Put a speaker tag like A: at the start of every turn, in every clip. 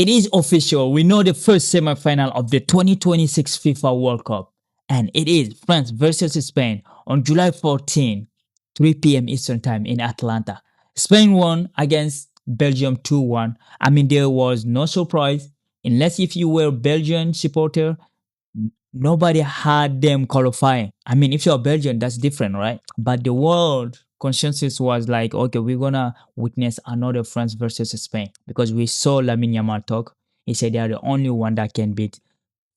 A: It is official. We know the first semi-final of the 2026 FIFA World Cup, and it is France versus Spain on July 14, 3 p.m. Eastern Time in Atlanta. Spain won against Belgium 2-1. I mean, there was no surprise, unless if you were a Belgian supporter, nobody had them qualifying. I mean, if you're Belgian, that's different, right? But the world consensus was like, okay, we're gonna witness another France versus Spain because we saw Lamine Yamal talk. He said they are the only one that can beat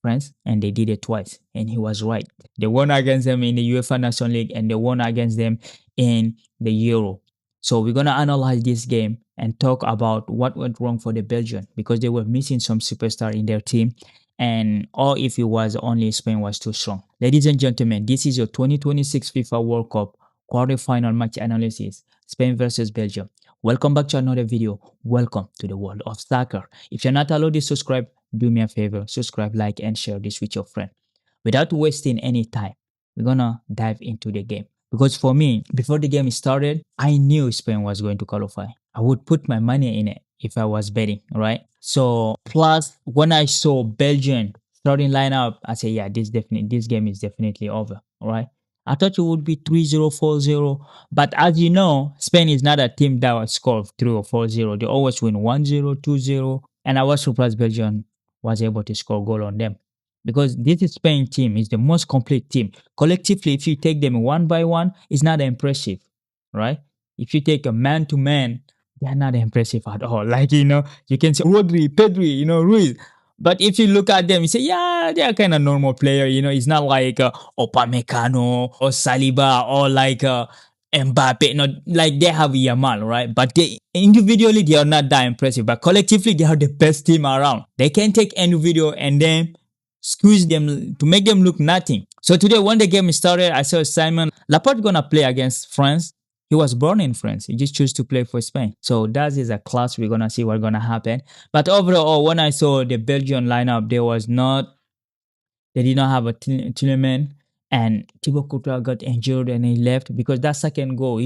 A: France, and they did it twice, and he was right. They won against them in the UEFA National League, and they won against them in the Euro. So we're gonna analyze this game and talk about what went wrong for the Belgian because they were missing some superstar in their team, and or if it was only Spain was too strong. Ladies and gentlemen, this is your 2026 FIFA World Cup quarterfinal match analysis. Spain versus Belgium. Welcome back to another video. Welcome to the world of soccer. If you're not allowed to subscribe, do me a favor, subscribe, like, and share this with your friend. Without wasting any time, we're gonna dive into the game. Because for me, before the game started, I knew Spain was going to qualify. I would put my money in it if I was betting, right? So plus when I saw Belgium starting lineup, I said, yeah, this game is definitely over, right? I thought it would be 3-0, 4-0. But as you know, Spain is not a team that will score 3 or 4-0. They always win 1-0, 2-0. And I was surprised Belgium was able to score a goal on them. Because this Spain team is the most complete team. Collectively, if you take them one by one, it's not impressive, right? If you take a man to man, they're not impressive at all. Like, you can say Rodri, Pedri, Ruiz. But if you look at them, you say, yeah, they're kind of normal player. It's not like Opamecano or Saliba or like Mbappe. Not like they have Yamal, right? But they individually they are not that impressive. But collectively, they are the best team around. They can take any video and then squeeze them to make them look nothing. So today, when the game started, I saw Simon Laporte gonna play against France. He was born in France. He just chose to play for Spain. So that is a class. We're gonna see what's gonna happen. But overall, when I saw the Belgian lineup, they did not have a Tillman, and Thibaut Courtois got injured and he left because that second goal,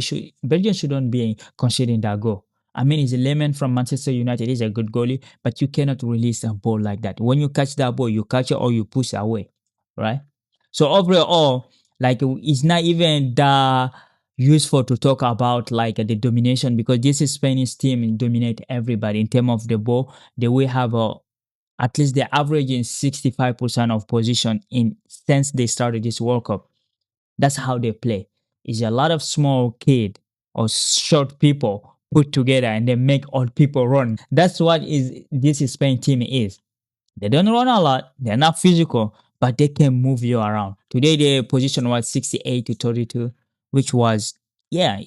A: Belgium shouldn't be conceding that goal. I mean, he's a layman from Manchester United. He's a good goalie, but you cannot release a ball like that. When you catch that ball, you catch it or you push away, right? So overall, like it's not even that useful to talk about like the domination because this is Spanish team dominate everybody in terms of the ball. They will have at least they're averaging 65% of position in since they started this World Cup. That's how they play. It's a lot of small kid or short people put together and they make old people run. That's what is this Spain team is. They don't run a lot. They're not physical, but they can move you around. Today, their position was 68 to 32, which was, yeah,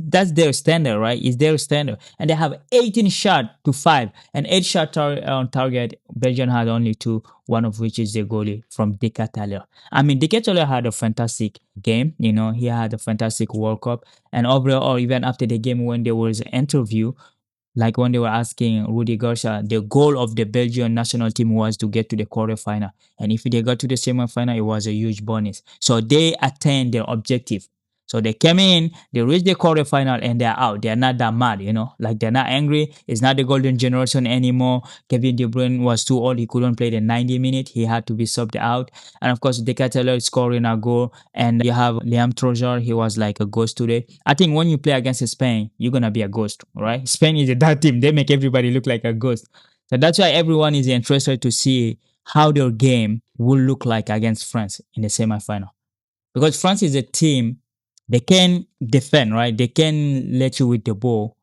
A: that's their standard, right? It's their standard. And they have 18 shot to 5 and 8 shot on target. Belgium had only 2, one of which is the goalie from De Ketelaere. I mean, De Ketelaere had a fantastic game. He had a fantastic World Cup. And overall, even after the game, when there was an interview, like when they were asking Rudy Garcia, the goal of the Belgian national team was to get to the quarterfinal. And if they got to the semifinal, it was a huge bonus. So they attained their objective. So they came in, they reached the quarterfinal, and they're out. They're not that mad, like they're not angry. It's not the golden generation anymore. Kevin De Bruyne was too old. He couldn't play the 90 minutes. He had to be subbed out. And of course, De Ketelaere scoring a goal. And you have Liam Trojar. He was like a ghost today. I think when you play against Spain, you're going to be a ghost, right? Spain is that team. They make everybody look like a ghost. So that's why everyone is interested to see how their game will look like against France in the semifinal. Because France is a team, they can defend, right? They can let you with the ball.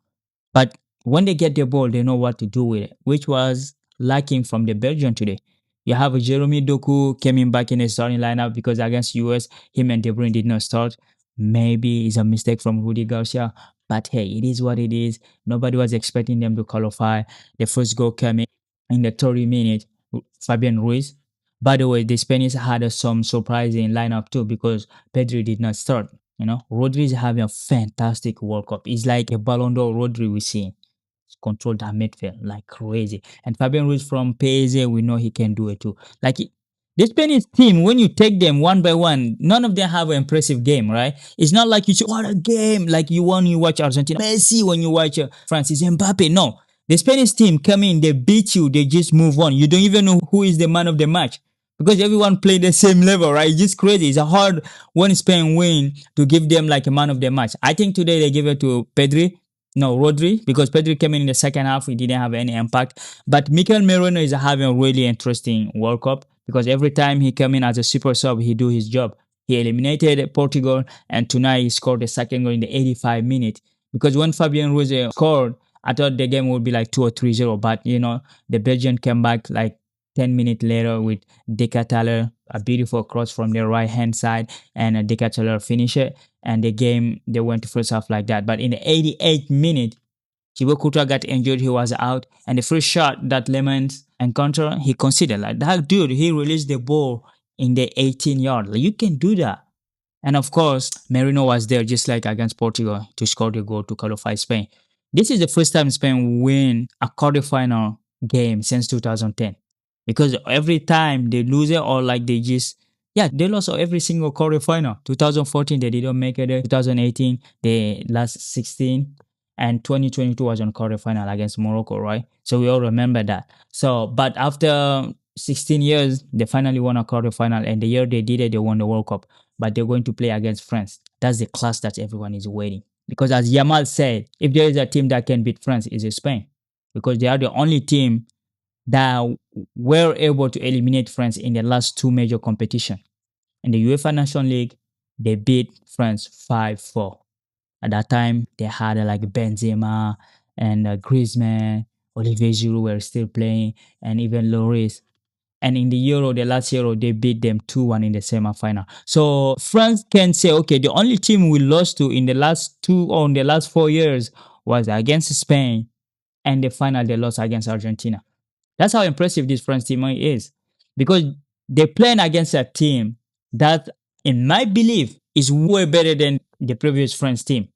A: But when they get the ball, they know what to do with it, which was lacking from the Belgian today. You have Jeremy Doku coming back in the starting lineup because against US, him and De Bruyne did not start. Maybe it's a mistake from Rudy Garcia. But hey, it is what it is. Nobody was expecting them to qualify. The first goal came in the 30 minutes. Fabian Ruiz. By the way, the Spanish had some surprising lineup too because Pedri did not start. Rodri is having a fantastic World Cup. It's like a Ballon d'Or Rodri we see. Control that midfield like crazy. And Fabian Ruiz from PSG, we know he can do it too. Like the Spanish team, when you take them one by one, none of them have an impressive game, right? It's not like you say, what a game. Like you watch Argentina, Messi, when you watch France, it's Mbappe. No. The Spanish team come in, they beat you, they just move on. You don't even know who is the man of the match because everyone play the same level, right? It's just crazy. It's a hard when Spain win to give them like a man of the match. I think today they give it to Pedri. No, Rodri, because Pedri came in the second half, he didn't have any impact. But Mikel Merino is having a really interesting World Cup because every time he come in as a super sub, he do his job. He eliminated Portugal, and tonight he scored the second goal in the 85 minute. Because when Fabian Ruiz scored, I thought the game would be like 2 or 3-0, but the Belgian came back like 10 minutes later with Decataler, a beautiful cross from the right hand side, and a Decataler finish it. And the game, they went to first half like that. But in the 88th minute, Thibaut Courtois got injured, he was out. And the first shot that Lemons encountered, he considered like that dude, he released the ball in the 18 yard. Like, you can do that. And of course, Merino was there just like against Portugal to score the goal to qualify Spain. This is the first time Spain win a quarterfinal game since 2010. Because every time they lose it or like they just, yeah, they lost every single quarterfinal. 2014, they didn't make it. 2018, they lost 16. And 2022 was on quarterfinal against Morocco, right? So we all remember that. So, but after 16 years, they finally won a quarterfinal. And the year they did it, they won the World Cup, but they're going to play against France. That's the class that everyone is waiting. Because as Yamal said, if there is a team that can beat France, it's Spain. Because they are the only team that were able to eliminate France in the last two major competitions. In the UEFA National League, they beat France 5-4. At that time, they had like Benzema and Griezmann, Olivier Giroud were still playing, and even Lloris. And in the Euro, the last Euro, they beat them 2-1 in the semi-final. So France can say, okay, the only team we lost to in the last 4 years was against Spain, and the final they lost against Argentina. That's how impressive this France team is. Because they're playing against a team that, in my belief, is way better than the previous France team.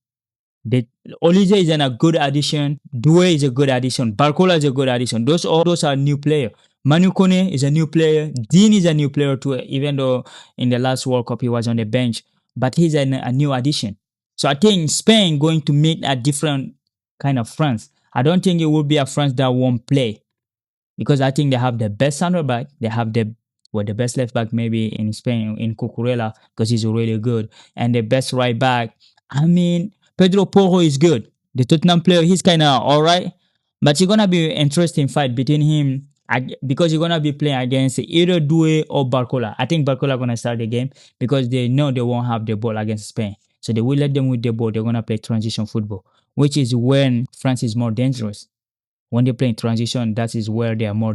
A: The Olise is a good addition. Due is a good addition. Barcola is a good addition. Those are new players. Manu Kone is a new player. Dean is a new player too, even though in the last World Cup he was on the bench. But he's a new addition. So I think Spain going to meet a different kind of France. I don't think it will be a France that won't play, because I think they have the best center back. They have the best left back maybe in Spain, in Cucurella, because he's really good, and the best right back. I mean, Pedro Porro is good. The Tottenham player, he's kind of all right, but it's gonna be an interesting fight between him because you're gonna be playing against either Due or Barcola. I think Barcola gonna start the game because they know they won't have the ball against Spain, so they will let them with the ball. They're gonna play transition football, which is when France is more dangerous. When they play in transition, that is where they are more